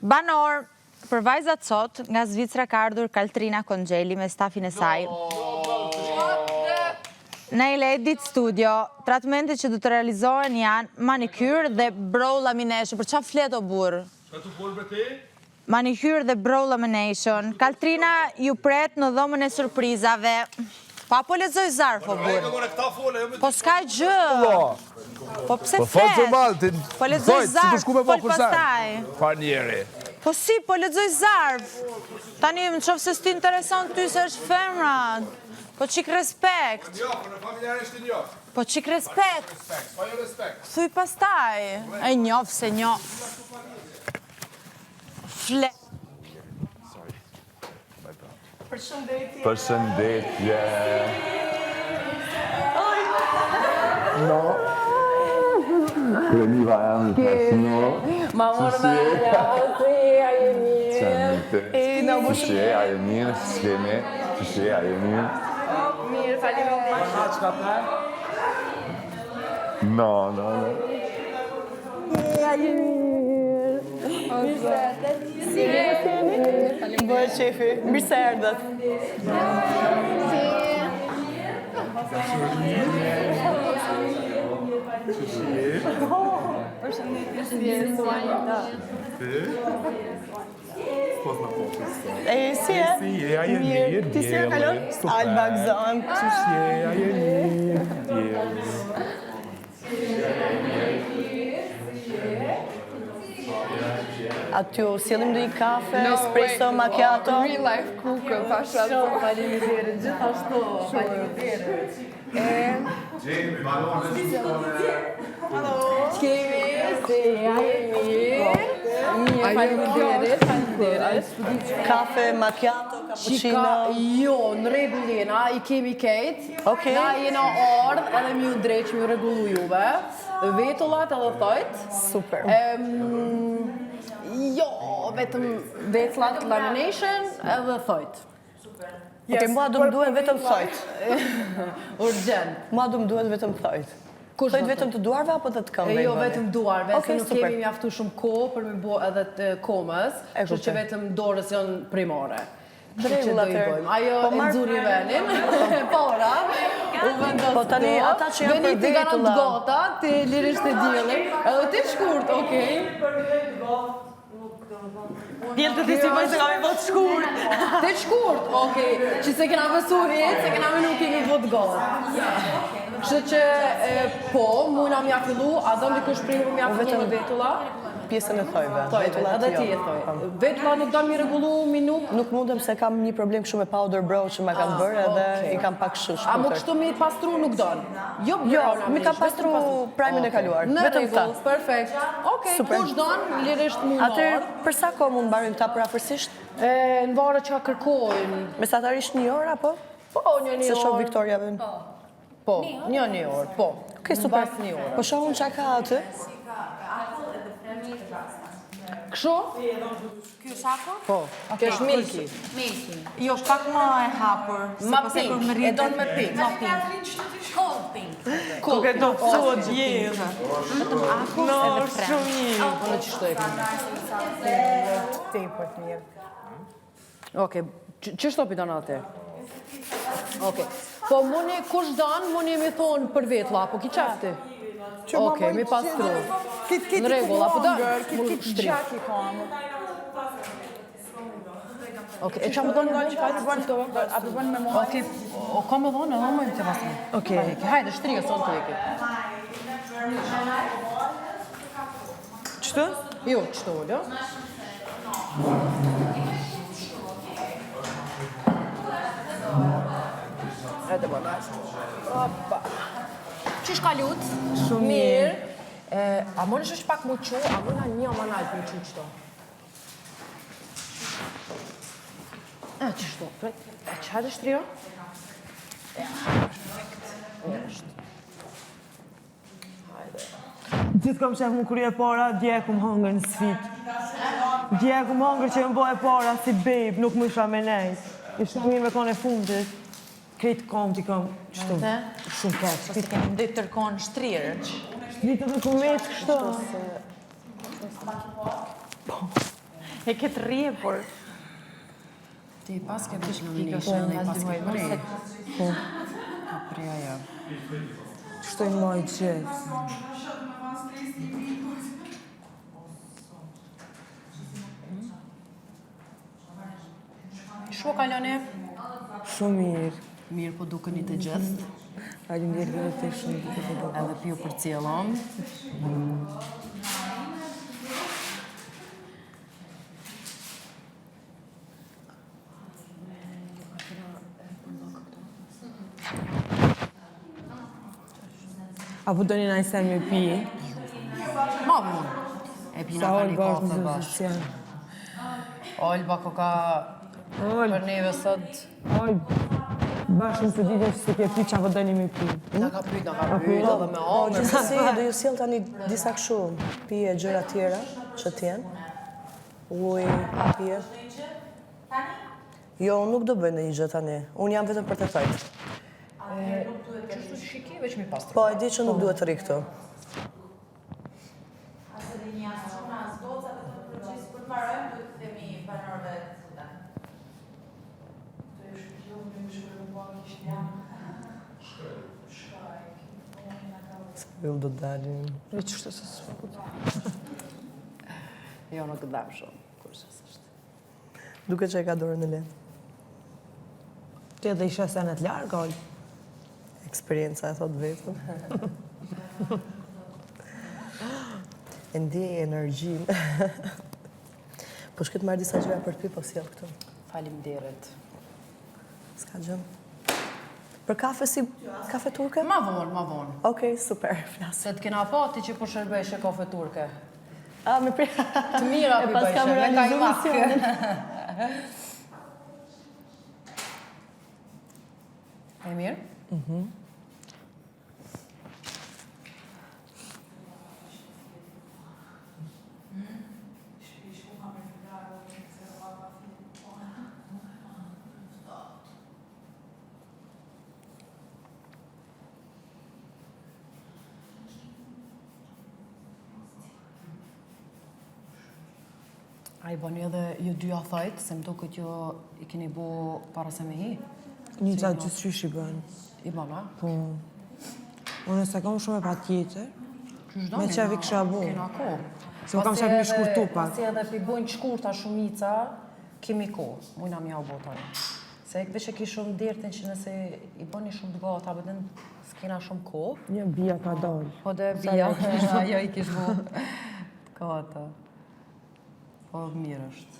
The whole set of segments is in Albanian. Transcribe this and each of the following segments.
Banor, për vajzat sot, nga Zvicra ka ardhur Kaltrina Kongjeli me stafin e saj. Në Edit Studio, tratmentet që du të realizohen janë manikyr dhe brow lamination. Për qa flet o burë? Qa të folë për ti? Manikyr dhe brow lamination. Kaltrina ju pret në dhomën e surprizave. Pa po lezoj zarf o burë. Po s'ka gjë. Po pse flet? Po lezoj zarf, pol pastaj. Pa njeri. Po si, po lezoj zarf. Tani më qofë se s'ti interesant ty se është femra. Po qik respekt. Jo, për në familjarisht të njof. Po qik respekt. Pa jo respekt. Thuj pastaj. E njof se njof. Fle. Përshëndetje. Përshëndetje. No. Kreniva jam në tasno. Ma morë me si, a je mirë. Qëshe, a je mirë, s'kemi. Qëshe, a je mirë. Mirë, falim e më. No. A je mirë. Mirë se erdët. Si, falim bërë qefi. Mirë se erdët. E, si e? Si e, a je mirë. Ti si e kalon? Alba gëzon. Qëshe, a je mirë. Aty u sjellim do i kafe, espresso, macchiato. Real life cook, pasha të. Faleminderit, gjithashtu. Faleminderit. Gjemi, balon e Kemi, si, a je mirë. Mirë, faleminderit. Kafe, macchiato, cappuccino. Jo, në regull jena, i kemi kejt. Okej. Na jena ardh edhe mi u drejq, mi u regullu juve. Vetullat edhe thojt. Super. Jo, vetëm vetullat lamination edhe thojt. Okej, mua du më duhen vetëm thojt. Urgent. Mua du më duhen vetëm thojt. Thojt vetëm të duarve apo të këmbëve? Jo, vetëm duarve, se Okej, nuk super. kemi mjaftu shumë kohë për me bo edhe të komës, kështu që vetëm dorës janë primare. Rregull atëherë. Ajo Po e marr- nxuri venin, para, u vendos Po tani do. ata që janë Veni për ti kanë vetulla. të gota, ti lirisht e dielli, edhe ti shkurt, okej. Djelë të ti si bëjë se kam i botë shkurt. Ti shkurt, okej. Që se kena besu hitë, se kena me nuk kemi vot gotë. Kështu që, po, mujna mja fillu, a do në dikush primë mja fillu në vetulla? Pjesën e thojve. Thojve, edhe ti e thoj. Vetulla nuk do mi regullu mi nuk? Nuk mundem se kam një problem shumë me powder brow që ma kanë bërë edhe i kam pak A më shputër. kështu mi pastru nuk donë? Jo, mi kam pastru primin e kaluar. Në Vetëm regull, ta. perfekt. Okej, Super. kush donë, lirisht mund Atëherë, marë. për sa kohë mund mbarim ta përafërsisht? Në varë që kërkojnë. Mesatarisht një orë apo? Po, një Se shoh orë. Victoria vën. Po, një orë, po. Okej, super. Në bas një orë. Po shohun çka ka aty? Kështu? Ky shako? Po. Kjo është milki. Jo, pak më e hapur. Ma pink, e donë me pink. Ma pink. Cold pink. Ku ke do fsot gjithë. Vetëm akus edhe frem. Unë që shtu e këmë. Ti për të mirë. Okej, që shtopi donë atë? Okej. Po, muni, kush donë, muni mi thonë për vetla, po ki qafti? Okej, mi pastru. Në regull, apo donë? Mund shtri. Okej, e qa më donë nga që fajtë? A përbën me mua? Okej, o ka më donë, edhe më të pasme. Okej, hajde, shtriga, son të veki. Qëtë? Jo, qëto ullë. Edhe bërë. Opa. Qish ka lutë? Shumë mirë. A më nëshë pak më qo, a më në një më nalë për qo qëto? Qështo? Që hajde shtrio? Gjithë kom shef më kur e para, dje kum hangër në sfit. Dje kum hangër që më bo e para si babe, nuk më isha me nejt. Isha mirë me kone fundit. Kretë kom t'i kom, qëtu. Shumë keq. Po si kemi ndit tërkon shtrirë. Ditë dhe kumet kështu. E këtë rje, por... Ti pas ke bësh nomination dhe pas ke prej. Ka preja ja. Shtoj moj gjithë. Shko kalone? Shumë mirë. Mirë po dukeni të gjithë. Faleminderit edhe të shumë duke të bërë. Edhe piu për cjellon. Apo do një najsen me pi? Ma vonë. E pina Sa ka orë një bashkë kafe në bashkë. zëzëcian. Olba ko ka për neve sot. Oj, bashkë në të ditë që si ke pi që apo do një me pi. Na ka pyet edhe me ongër. Gjithsesi, do ju sjell tani disa kështu pije gjëra tjera që t'jenë. Ujë, pije. Jo, unë nuk do bëj ndonjë gjë tani. Unë jam vetëm për të thënë. Qështu shiki veç mi pastro. Po, e di që nuk duhet të ri këtu. Jo, do të dalim. E që shtë se së fut. Jo, nuk dam shumë. Kurse s'është. Duke që e ka dorën në lenë. Ti edhe isha senet largë, Ol. Eksperienca e thot vetëm. E ndjej energjin. Po shkët marrë disa gjëra për të pi, po sjell këtu. Faleminderit. S'ka gjën. Për kafe si kafe turke? Ma vonë. Okej, super, flas. Se të kena pati që po shërbejshe kafe turke. A, me pri... Të mira pi pas kam bëjshe, me realizu kajmak. E mirë? A I bani edhe ju dyja thajt, se më duket ju i keni bu para se me hi. Një qatë gjithë qysh i bënë. I bana? Po... Unë se kam shumë e pa tjetër. Me qefi kësha bu. Kena ko. Se më kam qef një shkurtu pak. Pasi edhe pi bojnë shkurta shumica, kemi ko. Mujna mja u botani. Se e këtë që ki shumë dirtin që nëse i bëni shumë të gata, bëdën s'kena shumë ko. Një bia ka dalë. Po dhe bia, ajo i kish bu gata. Po mirë është.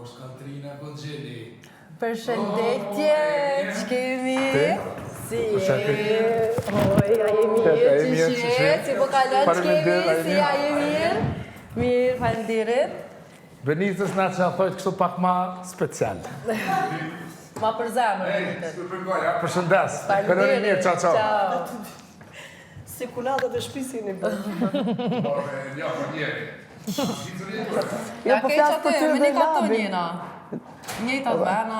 është Katrina Kongjeli. Përshëndetje, që kemi? Si, oj, a je mirë, që si po kalon, që kemi, si a je mirë? Mirë, falenderit. Benitës na që na thojtë kështu pak ma special. Ma për zemër, Benitës. Përshëndes. Kërëni mirë, ciao, ciao. Si kunata dhe shpisin i bërë. Jo, për njeri. Ja po keq flas për atë, ty me dhe një kato Labi. njena. Njëta të vena,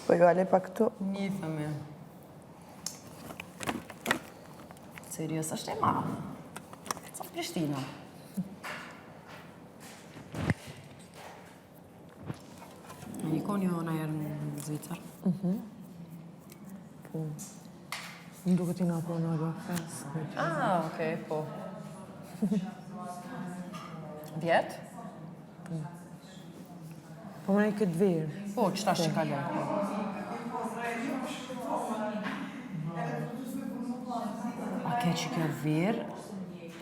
Po jo, ale pa këtu. një thëmi. Serios, është e madhë. Sa Prishtina. Në një konë jo në erë në Zvicër. Më duke ti nga po në Rofes. Okej, po. Vjetë? Po më ne këtë verë. Po, qëta shikalon. A ke që kjo verë,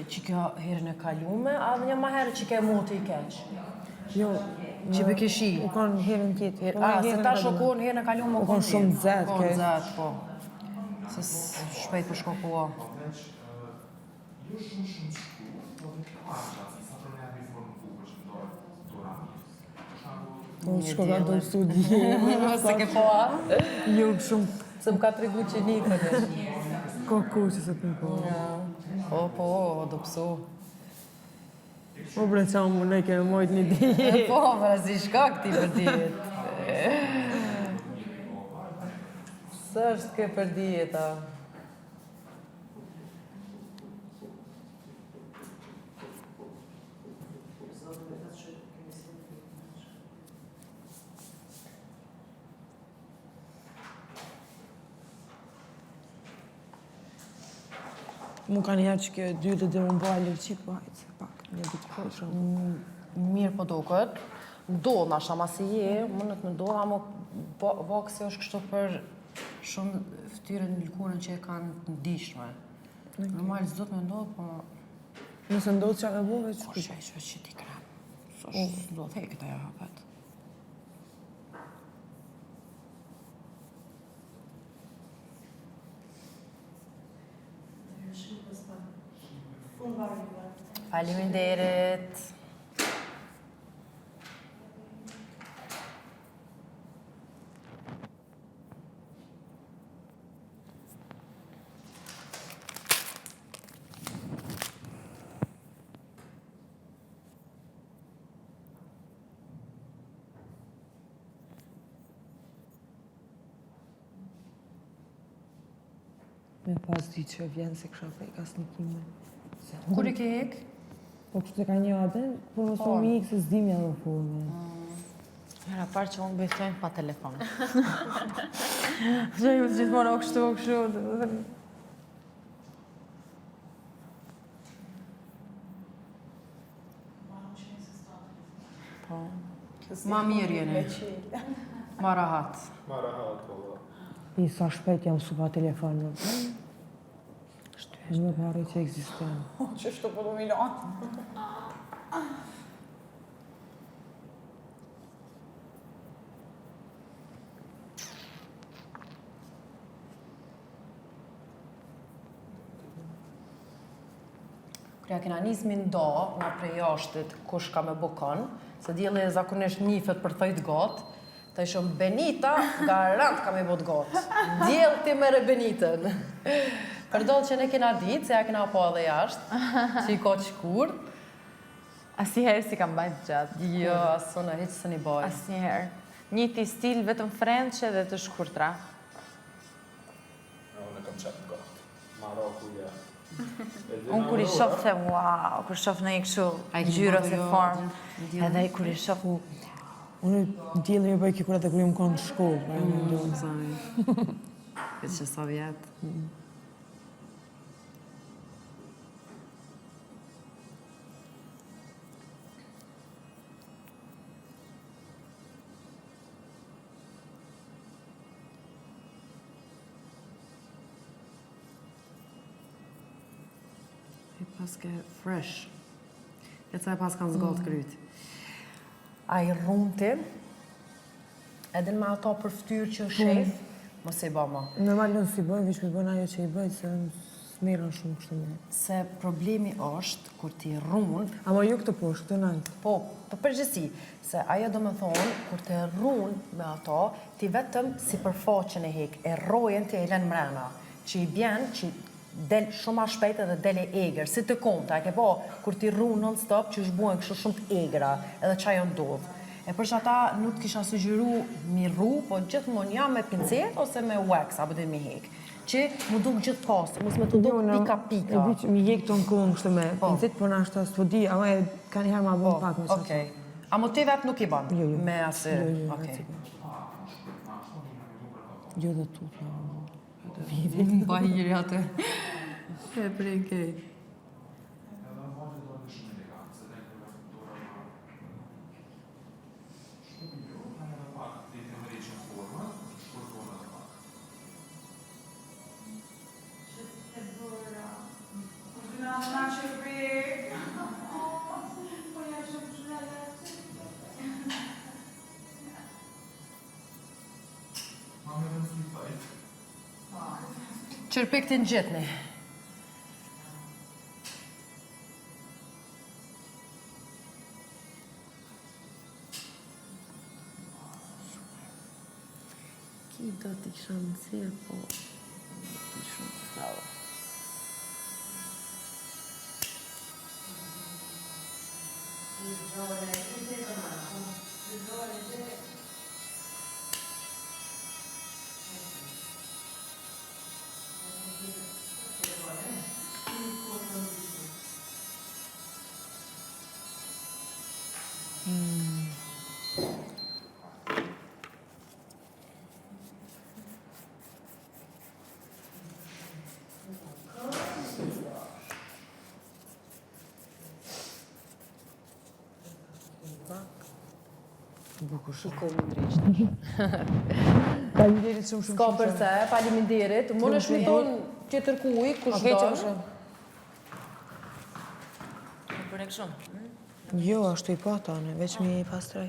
që kjo herën e kalume, a dhe një ma herë që ke moti I keq? Jo, Që be keshi? u kanë herën tjetër. Se tash u konë herën e kalume, u konë shumë zetë, konë keq. zetë, po. Se shpejt për shkopua. Po, shko ka do studi. Se ke po a? Jo, shumë Se më ka tregu që një këtë. koku që se për po. Po, do pësu. Po bre qamë më ne keme mojt një ditë. Po, pra si shka këti për dijet. Së është ke për dijeta? Mu ka njëherë që kjo dy dhe më bëha lërqik, po hajtë se pak, një ditë po shumë. Mirë po duket. Ndodh nasha masi je, mundet me ndodh, amo vaksi është kështu për shumë ftyrën në lëkurën që e kanë të ndishme. Normal s'do të me ndodh, po... Nëse ndodhë që a me bo, veç Po shesh veç që ti krem. S'do të heket ajo hapet. Faleminderit. Me pas di që vjen se kësha prej kas një kime. Kur I ke hek? Po kështë ka një aten, por mos po mi ikë se s'dim janë në forme. Hera parë që unë bejtojnë pa telefon. Që ju gjithmonë o kështu. Ma mirë jeni. Ma rahat. I sa shpejt jam su pa telefon. Nuk më arrej që eksistojnë. Që shtu po du milon. Kërja kena nismi ndo nga prej jashtit kush ka me bukon, se djeli e zakonisht njifet për thojt gotë, të ishëm Benita, garant ka me bot gotë. Djel ti mere Benitën. Përdojnë që ne kena ditë, se ja kena po edhe jashtë, që I ko qkur. Asnjëherë si kam bajt gjatë. Jo, asënë, heqë së një boj. Asnjëherë. Njëti stil vetëm frençe dhe të shkurtra. Unë kam qatë gotë. Maroku, ja. Unë kur I shoh them, wow, kur shoh në I kështu gjyra se formë. Edhe kur I shoh Unë djelë e bëj kjo kur atë kur jam konë në shkollë. pra e mendoj. Këtë që sa vjetë. E paske fresh. E ca e pas kanë zgatë kryt. A I runti, edhe me ato për ftyrë që shef, mos e ba ma. Normal nësë si bëjnë, vish me bëjnë ajo që I bëjnë, se s'mira shumë kështë me. Se problemi është, kur ti run, Ama jo këtë poshtë, këtë najtë. po, për përgjësi, se ajo do me thonë, kur ti run me ato, ti vetëm si përfaqen e hek, e rojen ti e len mrena, që I bjen, që del shumë ma shpejt edhe del e eger, si të konta, e ke po, kur ti run non-stop, që shbuen kështu shumë të egra, edhe qa jo ndodh. E për që ata nuk të kisha sugjeru mi ru, po gjithmonë jam me pincet ose me wax, apo dhe mi hek. Që mu duk gjithë pas, mos me të duk pika-pika. E di që mi jek të në kohë kështë me pincet, po në ashtë të studi, ama e ka njëherë ma bënë pak me sa. Okej. A mo ti vetë nuk I ban? Jo, jo. Me asë... Jo, Okej. Jo dhe tu, ja. Ba hiri atë. E prej kej. Nacho Qërpik të në gjithni. Ki do t'i kisha nësirë, po... t'i shumë të slavë. Bukur shiko më ndryqnë. Faleminderit shumë. Ska përse, faleminderit. Më në shmiton tjetër kuj, kush dosh. Bërë kështu. Jo, ashtu i pata, ne, veç mi pastroj.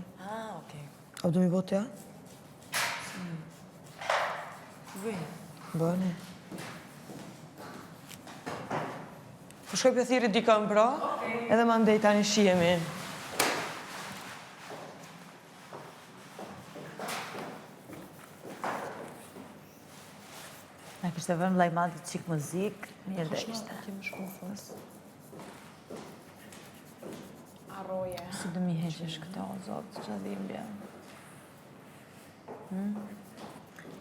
Okej. A do mi botë ja? Bëne. Po shkoj për thiri dikën pra, edhe ma ndej tani shijemi. Na kështë vëmë laj madhë qik muzik, mirë dhe ishte. Arroje. Si do mi heqesh këto, o zotë, që dhimbja.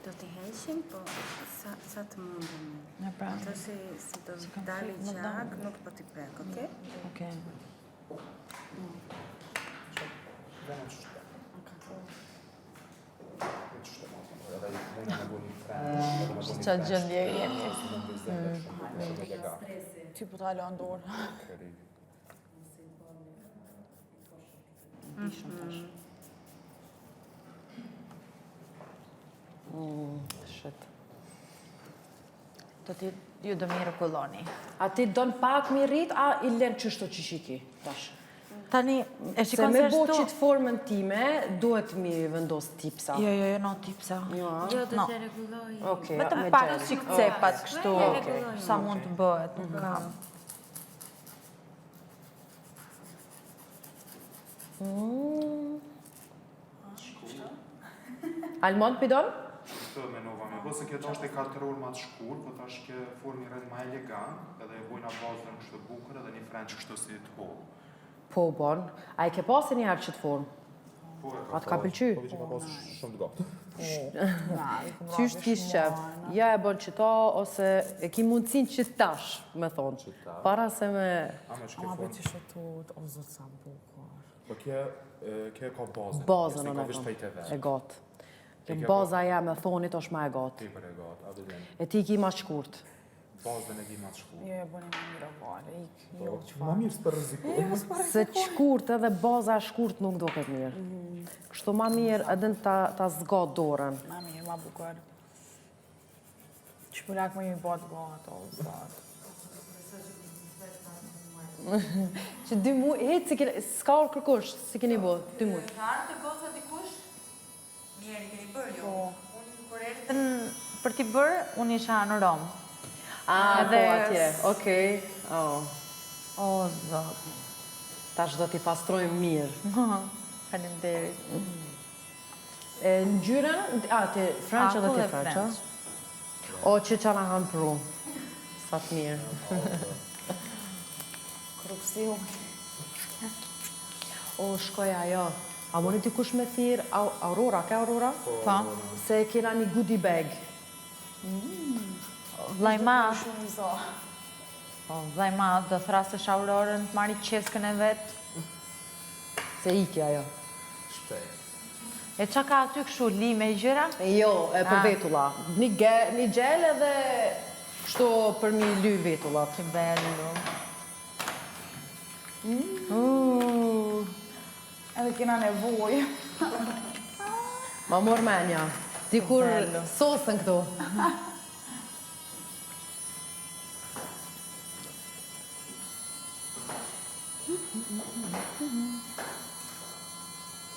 Do t'i heqim, po sa të mundem. Në pra. Ato si do dali qak, nuk po t'i prek, oke? Okej. Qa gjëndje jemi. Ty po t'alo ndorë. Shit. Do t'i ju do mirë kulloni. A ti don pak mi rrit, a i len qështo që shiki? Tash. Tani, e Se shikon me se bo shtu... qitë formën time, duhet mi vendos tipsa. Jo, no tipsa. Jo, Jo, do t'i regulloj. Okej, Vetëm me pak gjel. qik cepat kështu, Okej. sa mund të bëhet, nuk kam. Almond pidon? Këtë menova me bëse kjo që është e 4 orë ma të shkur, po tash kjo formë i rrët ma elegant, edhe e bojna bazën kështë bukur edhe një frenë kështë si të holë. Po, bon. A i ke pasë një herë që të formë? Po e A të ka pëlqy? Po që ka pas shumë të gatë. Qysh t'kish qef? Ja e bon qëta, ose e ki mundësin që tash, me thonë. Para se me... A me që kjo formë, Shëtut, o zotë sa bukur. po kjo ka bazën. Bazën, Ka në vishë e fejt e kom. vetë. E gatë. Kjo kjo baza ja me thonit është ma e gatë. Ti për e gatë, a dhe E ti ki ma shkurt. bazën e gjima të shkur. Jo, e bëni më mirë vare, jo që Ma mirë së për rëziku. Se shkurt edhe baza e shkurt nuk do këtë mirë. Kështu ma mirë edhe ta zgat dorën. ma mirë, ma bukur. Që pëllak më i batë gato, o zatë. Që 2 muaj, hetë si keni, s'ka orë kërkush, si keni bo, 2 muaj. Harë të goza dikush? Mirë, i keni bërë ju. Po. Unë kur erdhen për t'i bërë, unë isha në Rom. A, po Edhe- atje, okej. O, zotë. Tash do t'i pastrojmë mirë. Faleminderit. E në gjyren, ti Franqë edhe Akull ti e Franqë? Frenç. O, që që na hanë pru. Sa të mirë. Korupcion. O, shkoja, jo. A moni t'i kush me thirë Aurora, ke Aurora? Po, Se kena një goodie bag. vlaj ma, Shumë i zo. po, vlaj ma, do thrasësh Aurorën, të marri qeskën e vetë. Se iki ajo. E qa ka aty këshu, lime i gjëra? Jo, e për Ah. vetulla. Një gjel edhe kështu për mi ly vetulla. Që bellu. Edhe kena nevoj. Ma mor menja. Dikur Bello. sosën këtu.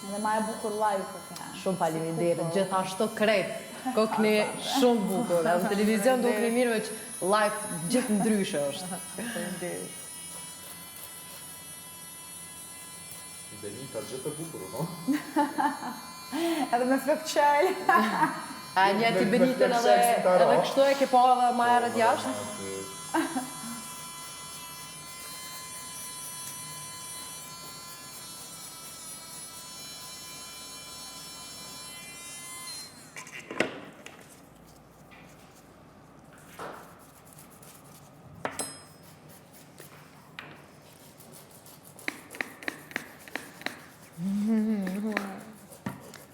Edhe ma e bukur live po kena. Shumë faleminderit, gjithashtu krep. kokni shumë bukur. Në televizion dukni mirë që live gjithë ndryshe është. Benita gjithë e bukur, no? Edhe me flok qaj. A një ti Benitën edhe kështu e ke po edhe ma herët jashtë?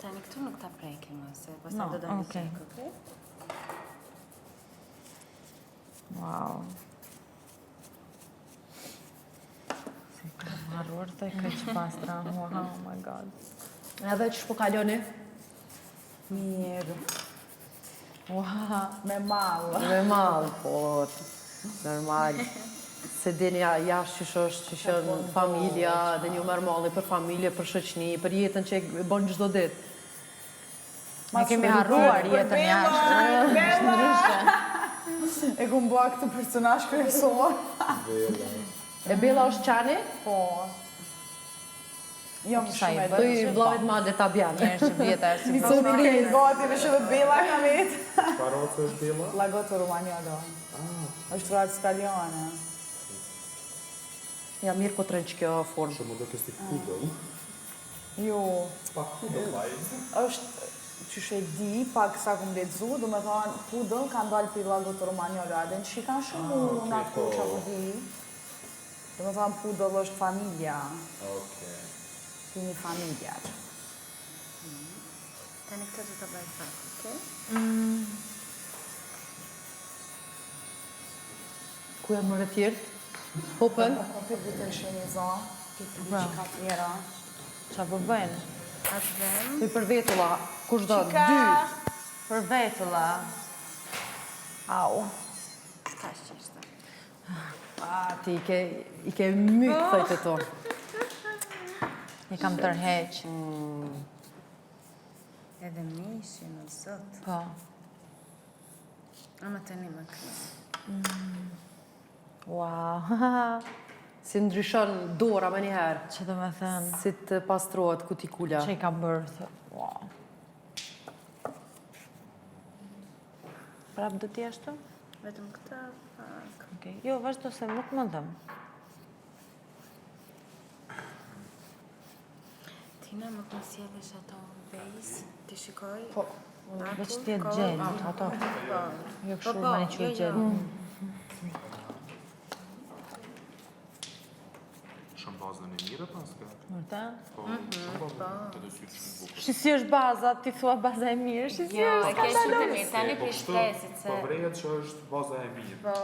Tani këtu nuk ta prekim, se pastaj do dalë qek, okay? Wow. Si ka marrur të këtë pastra, oh my god. Edhe që shpo kaloni? Mirë. Wow. Me malë. Me malë, po, normal. Se dini jashtë që është familja, dhe një merë malli për familje, për shoqni, për jetën që e bon çdo ditë. Ne kemi harruar jetën jashtë. E ku mboa këtë personazh kryesor. E Bella është qani? Po. Jo më shumë e Do i vllavit madhe ta bjanë. Njerë që vjeta e si surprizë. Gati në që dhe Bella ka vetë. Parocë është Bella? Lagotto Romagnolo. Është razë italiane. Ja mirë po trenë që kjo formë. Shumë do kësti pudel. Jo. Pak pudel, vaj. Është që shë di, pak sa këmë letëzu, do me thonë pudel ka ndalë për Lagotto Romagnolo, edhe në shikan shumë në ato që apo di. Do me thonë pudel është familja. Të një familja. Tani këtë do të bëjë fakt, okay? Ku e më rëtjert? Hopën? Po për vitë në shenizo, këtë që ka tjera. Qa po bëjnë? Atë vend, Për për vetulla, kush do? Qika! Për vetulla. Au. s'ka shqishtë. Ti i ke mytë thëjtë të tonë. I kam tërheq. Edhe mishin, o zot. Po. Ama tani më kërës. Wow. Si ndryshon dora më njëherë. Që do me thënë? Si të pastrohet kutikula. Që i ka bërë? Wow. Prap do t'i ashtu? Vetëm këta, pak. Okej. Jo, vazhdo se nuk më dhëm. Tina më këmësjellish ato bejs, ti shikoj. Po, veç t'jetë gjelë, ato. Jo kështu më një që gjelë. Shumë bazën e mire paska? Mërta? Po, shumë bazën. Edhe sy shumë bukur. Shqisi është baza, ti thua baza e mirë, shqisi Jo, është e ke shumë të mirë, tani Po për kështu, stresit, se... po vrejet që është baza e mirë. Po,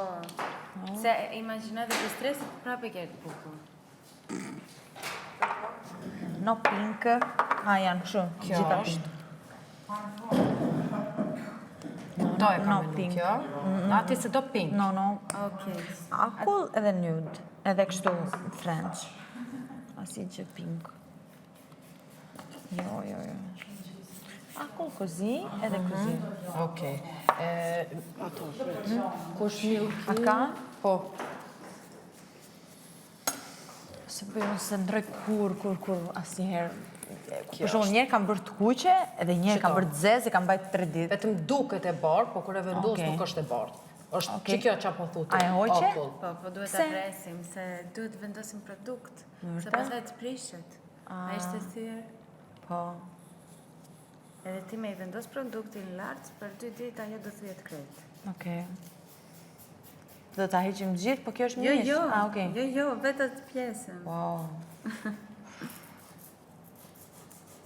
se imagina dhe për stresit, prapë e ke të bukur. No pink. A, janë kështu. Kjo Gjitha është. pink. Do e No kam menu pink. kjo. Ati se do pink. No. Okej. Akull edhe nude. Edhe kështu French. Asi që pink. Jo. Akull così, edhe così. Okej. Ato. Kush milk? A ka? Po. Se bëjmë se ndroj kur asnjëherë. Për shumë njerë kam bërë të kuqe, edhe njerë kam bërë të zezë, kam bajtë 3 ditë. Vetëm duket e bardh, po kur e vendos Okej. nuk është e bardh. Është Okej. që kjo qa po thuti. A e hoqe? Akull. Po duhet Pse? ta presim, se duhet vendosim produkt. Se pastaj të prishet. A ishte thyrë. Po. Edhe ti me I vendos produktin lartë, për 2 ditë ajo do thyet krejt. Okej. Do ta heqim gjithë, po kjo është Jo, mish. jo, Ah, okej. jo, vetë atë pjesën. Wow.